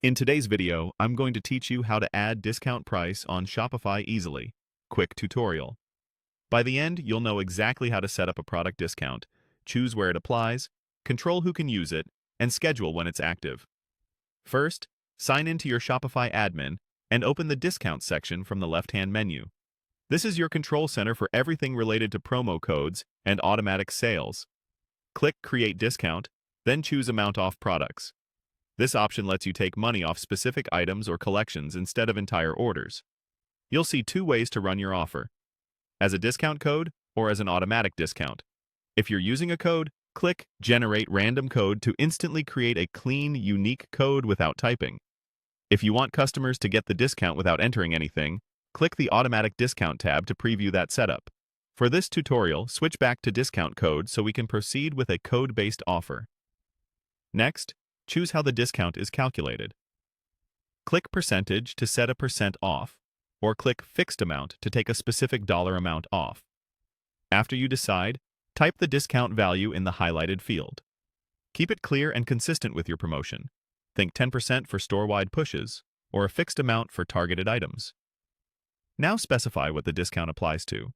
In today's video, I'm going to teach you how to add discount price on Shopify easily. Quick tutorial. By the end, you'll know exactly how to set up a product discount, choose where it applies, control who can use it, and schedule when it's active. First, sign into your Shopify admin and open the Discount section from the left-hand menu. This is your control center for everything related to promo codes and automatic sales. Click Create Discount, then choose Amount Off Products. This option lets you take money off specific items or collections instead of entire orders. You'll see two ways to run your offer: as a discount code or as an automatic discount. If you're using a code, click Generate Random Code to instantly create a clean, unique code without typing. If you want customers to get the discount without entering anything, click the Automatic Discount tab to preview that setup. For this tutorial, switch back to discount code so we can proceed with a code-based offer. Next, choose how the discount is calculated. Click Percentage to set a percent off, or click Fixed Amount to take a specific dollar amount off. After you decide, type the discount value in the highlighted field. Keep it clear and consistent with your promotion. Think 10% for store-wide pushes, or a fixed amount for targeted items. Now specify what the discount applies to.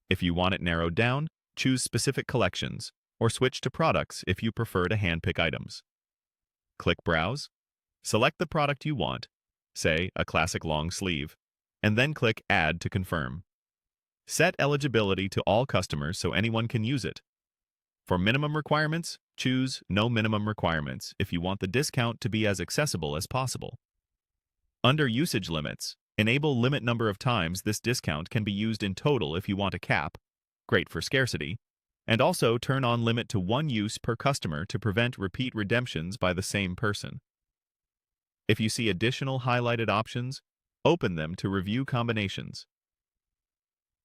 If you want it narrowed down, choose specific collections, or switch to products if you prefer to handpick items. Click Browse, select the product you want, say a classic long sleeve, and then click Add to confirm. Set eligibility to all customers so anyone can use it. For minimum requirements, choose No Minimum Requirements if you want the discount to be as accessible as possible. Under Usage Limits, enable limit number of times this discount can be used in total if you want a cap, great for scarcity, and also turn on limit to one use per customer to prevent repeat redemptions by the same person. If you see additional highlighted options, open them to review combinations.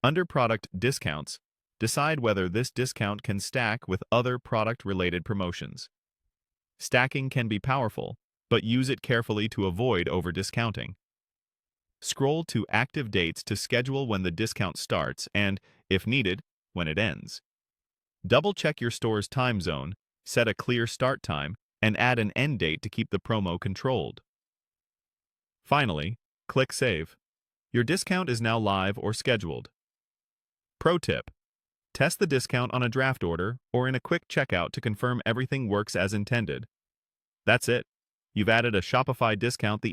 Under Product Discounts, decide whether this discount can stack with other product-related promotions. Stacking can be powerful, but use it carefully to avoid over-discounting. Scroll to Active Dates to schedule when the discount starts and, if needed, when it ends. Double-check your store's time zone, set a clear start time, and add an end date to keep the promo controlled. Finally, click Save. Your discount is now live or scheduled. Pro tip: test the discount on a draft order or in a quick checkout to confirm everything works as intended. That's it. You've added a Shopify discount the